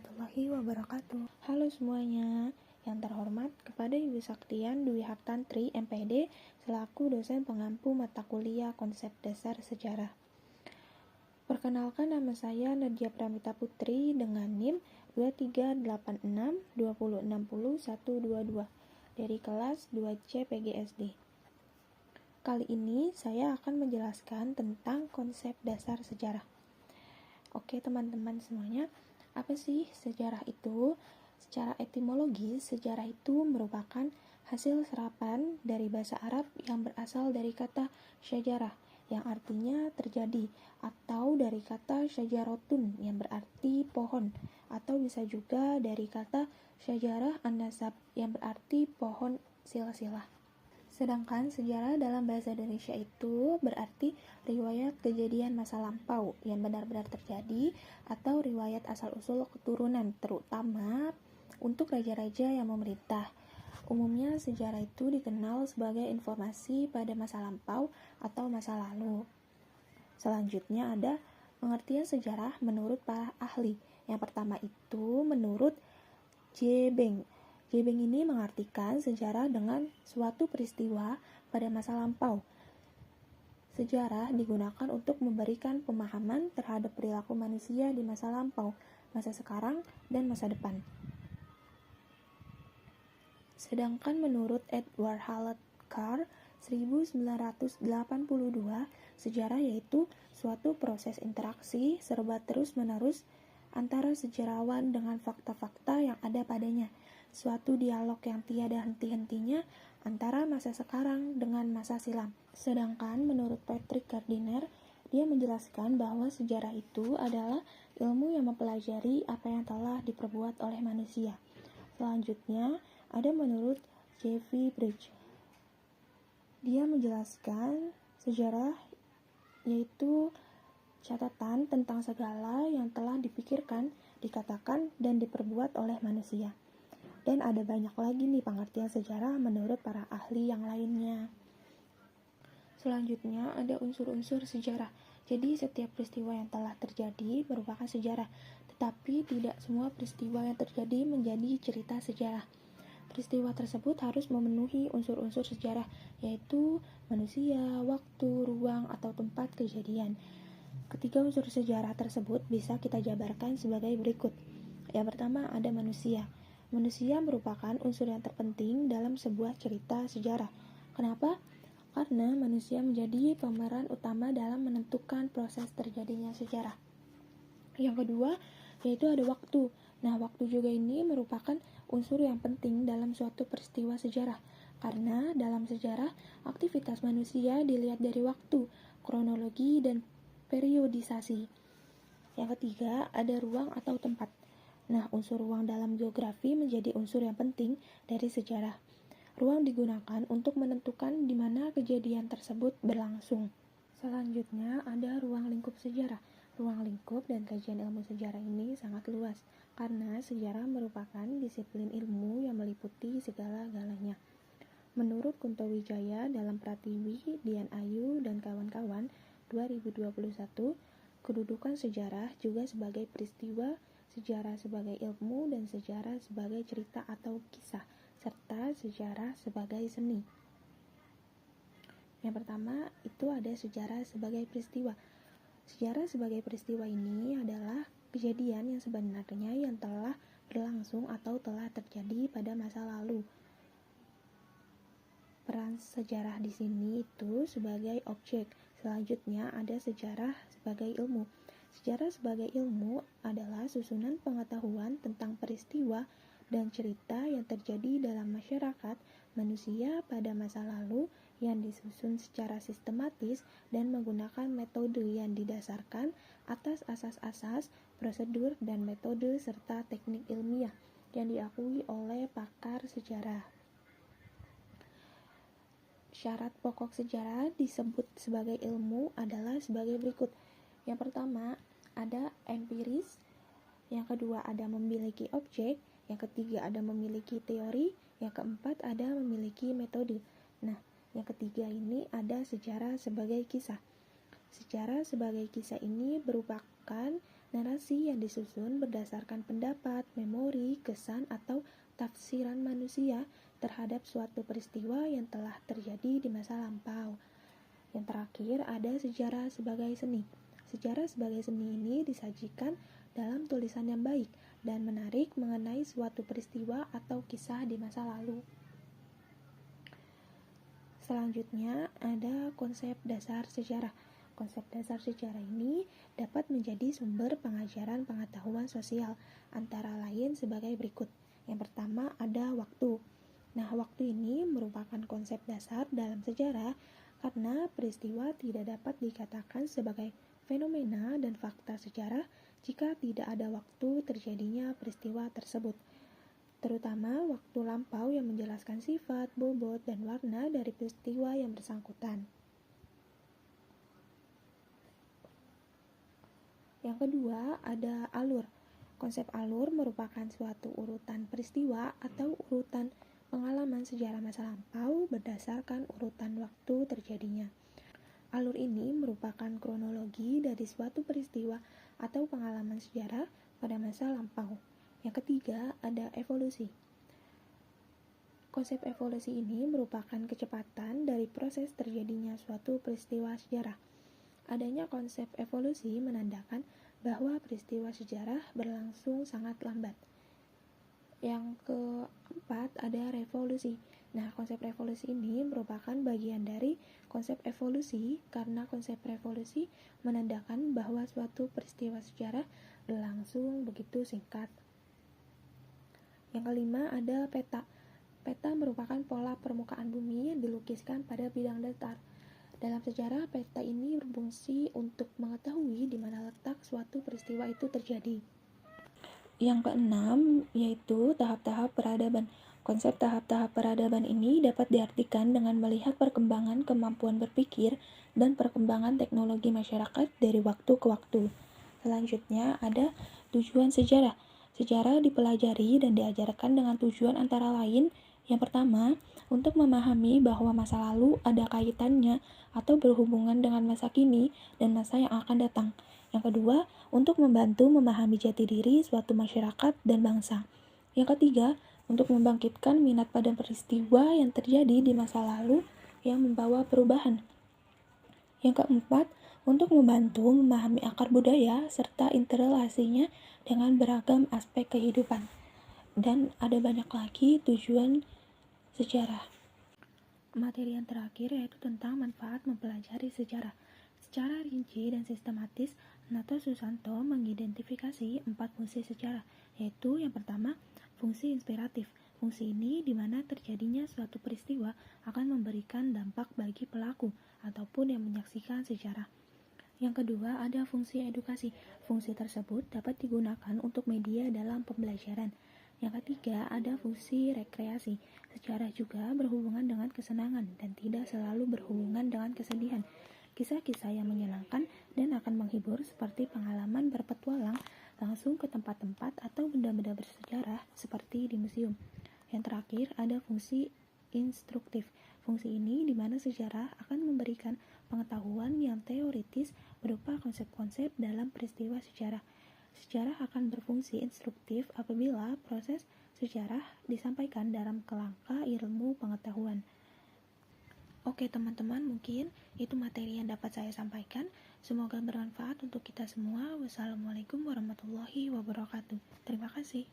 warahmatullahi wabarakatuh. Halo semuanya, yang terhormat kepada Ibu Saktian Dwi Hartantri MPD selaku dosen pengampu mata kuliah konsep dasar sejarah. Perkenalkan, nama saya Nadia Pramita Putri dengan NIM 238620600122 dari kelas 2C PGSD. Kali ini saya akan menjelaskan tentang konsep dasar sejarah. Oke teman-teman semuanya, apa sih sejarah itu? Secara etimologis, sejarah itu merupakan hasil serapan dari bahasa Arab yang berasal dari kata syajarah yang artinya terjadi, atau dari kata syajarotun yang berarti pohon, atau bisa juga dari kata syajarah an-nasab yang berarti pohon silsilah. Sedangkan sejarah dalam bahasa Indonesia itu berarti riwayat kejadian masa lampau yang benar-benar terjadi atau riwayat asal-usul keturunan, terutama untuk raja-raja yang memerintah. Umumnya sejarah itu dikenal sebagai informasi pada masa lampau atau masa lalu. Selanjutnya ada pengertian sejarah menurut para ahli. Yang pertama itu menurut J. Beng. J. Beng ini mengartikan sejarah dengan suatu peristiwa pada masa lampau. Sejarah digunakan untuk memberikan pemahaman terhadap perilaku manusia di masa lampau, masa sekarang, dan masa depan. Sedangkan menurut Edward Hallett Carr 1982, sejarah yaitu suatu proses interaksi serba terus-menerus antara sejarawan dengan fakta-fakta yang ada padanya, suatu dialog yang tiada henti-hentinya antara masa sekarang dengan masa silam. Sedangkan menurut Patrick Gardiner, dia menjelaskan bahwa sejarah itu adalah ilmu yang mempelajari apa yang telah diperbuat oleh manusia. Selanjutnya, ada menurut Jeffrey Bridge. Dia menjelaskan sejarah yaitu catatan tentang segala yang telah dipikirkan, dikatakan, dan diperbuat oleh manusia. Dan ada banyak lagi nih pengertian sejarah menurut para ahli yang lainnya. Selanjutnya ada unsur-unsur sejarah. Jadi setiap peristiwa yang telah terjadi merupakan sejarah, tetapi tidak semua peristiwa yang terjadi menjadi cerita sejarah. Peristiwa tersebut harus memenuhi unsur-unsur sejarah, yaitu manusia, waktu, ruang, atau tempat kejadian. Ketiga unsur sejarah tersebut bisa kita jabarkan sebagai berikut. Yang pertama ada manusia. Manusia merupakan unsur yang terpenting dalam sebuah cerita sejarah. Kenapa? Karena manusia menjadi pemeran utama dalam menentukan proses terjadinya sejarah. Yang kedua, yaitu ada waktu. Nah, waktu juga ini merupakan unsur yang penting dalam suatu peristiwa sejarah. Karena dalam sejarah, aktivitas manusia dilihat dari waktu, kronologi, dan periodisasi. Yang ketiga, ada ruang atau tempat. Nah, unsur ruang dalam geografi menjadi unsur yang penting dari sejarah. Ruang digunakan untuk menentukan di mana kejadian tersebut berlangsung. Selanjutnya, ada ruang lingkup sejarah. Ruang lingkup dan kajian ilmu sejarah ini sangat luas, karena sejarah merupakan disiplin ilmu yang meliputi segala-galanya. Menurut Kunto Wijaya dalam Pratiwi, Dian Ayu, dan kawan-kawan 2021, kedudukan sejarah juga sebagai peristiwa, sejarah sebagai ilmu, dan sejarah sebagai cerita atau kisah, serta sejarah sebagai seni. Yang pertama itu ada sejarah sebagai peristiwa. Sejarah sebagai peristiwa ini adalah kejadian yang sebenarnya yang telah berlangsung atau telah terjadi pada masa lalu. Peran sejarah di sini itu sebagai objek. Selanjutnya ada sejarah sebagai ilmu. Sejarah sebagai ilmu adalah susunan pengetahuan tentang peristiwa dan cerita yang terjadi dalam masyarakat manusia pada masa lalu yang disusun secara sistematis dan menggunakan metode yang didasarkan atas asas-asas, prosedur, dan metode serta teknik ilmiah yang diakui oleh pakar sejarah. Syarat pokok sejarah disebut sebagai ilmu adalah sebagai berikut. Yang pertama, ada empiris. Yang kedua, ada memiliki objek. Yang ketiga, ada memiliki teori. Yang keempat, ada memiliki metode. Nah, yang ketiga ini ada sejarah sebagai kisah. Sejarah sebagai kisah ini merupakan Narasi yang disusun berdasarkan pendapat, memori, kesan, atau tafsiran manusia terhadap suatu peristiwa yang telah terjadi di masa lampau. Yang terakhir, ada sejarah sebagai seni. Sejarah sebagai seni ini disajikan dalam tulisan yang baik dan menarik mengenai suatu peristiwa atau kisah di masa lalu. Selanjutnya, ada konsep dasar sejarah. Konsep dasar sejarah ini dapat menjadi sumber pengajaran pengetahuan sosial, antara lain sebagai berikut. Yang pertama, ada waktu. Nah, waktu ini merupakan konsep dasar dalam sejarah karena peristiwa tidak dapat dikatakan sebagai fenomena dan fakta sejarah jika tidak ada waktu terjadinya peristiwa tersebut, terutama waktu lampau yang menjelaskan sifat, bobot, dan warna dari peristiwa yang bersangkutan. Yang kedua, ada alur. Konsep alur merupakan suatu urutan peristiwa atau urutan pengalaman sejarah masa lampau berdasarkan urutan waktu terjadinya. Alur ini merupakan kronologi dari suatu peristiwa atau pengalaman sejarah pada masa lampau. Yang ketiga, ada evolusi. Konsep evolusi ini merupakan kecepatan dari proses terjadinya suatu peristiwa sejarah. Adanya konsep evolusi menandakan bahwa peristiwa sejarah berlangsung sangat lambat. Yang keempat, ada revolusi. Nah, konsep revolusi ini merupakan bagian dari konsep evolusi karena konsep revolusi menandakan bahwa suatu peristiwa sejarah berlangsung begitu singkat. Yang kelima, ada peta. Peta merupakan pola permukaan bumi yang dilukiskan pada bidang datar. Dalam sejarah, peta ini berfungsi untuk mengetahui di mana letak suatu peristiwa itu terjadi. Yang keenam, yaitu tahap-tahap peradaban. Konsep tahap-tahap peradaban ini dapat diartikan dengan melihat perkembangan kemampuan berpikir dan perkembangan teknologi masyarakat dari waktu ke waktu. Selanjutnya, ada tujuan sejarah. Sejarah dipelajari dan diajarkan dengan tujuan antara lain, yang pertama, untuk memahami bahwa masa lalu ada kaitannya atau berhubungan dengan masa kini dan masa yang akan datang. Yang kedua, untuk membantu memahami jati diri suatu masyarakat dan bangsa. Yang ketiga, untuk membangkitkan minat pada peristiwa yang terjadi di masa lalu yang membawa perubahan. Yang keempat, untuk membantu memahami akar budaya serta interrelasinya dengan beragam aspek kehidupan. Dan ada banyak lagi tujuan sejarah. Materi yang terakhir yaitu tentang manfaat mempelajari sejarah. Secara rinci dan sistematis, Nato Susanto mengidentifikasi 4 fungsi sejarah, yaitu yang pertama, fungsi inspiratif. Fungsi ini di mana terjadinya suatu peristiwa akan memberikan dampak bagi pelaku ataupun yang menyaksikan sejarah. Yang kedua, ada fungsi edukasi. Fungsi tersebut dapat digunakan untuk media dalam pembelajaran. Yang ketiga, ada fungsi rekreasi. Sejarah juga berhubungan dengan kesenangan dan tidak selalu berhubungan dengan kesedihan. Kisah-kisah yang menyenangkan dan akan menghibur seperti pengalaman berpetualang langsung ke tempat-tempat atau benda-benda bersejarah seperti di museum. Yang terakhir, ada fungsi instruktif. Fungsi ini di mana sejarah akan memberikan pengetahuan yang teoritis berupa konsep-konsep dalam peristiwa sejarah. Sejarah akan berfungsi instruktif apabila proses sejarah disampaikan dalam kerangka ilmu pengetahuan. Oke teman-teman, mungkin itu materi yang dapat saya sampaikan. Semoga bermanfaat untuk kita semua. Wassalamualaikum warahmatullahi wabarakatuh. Terima kasih.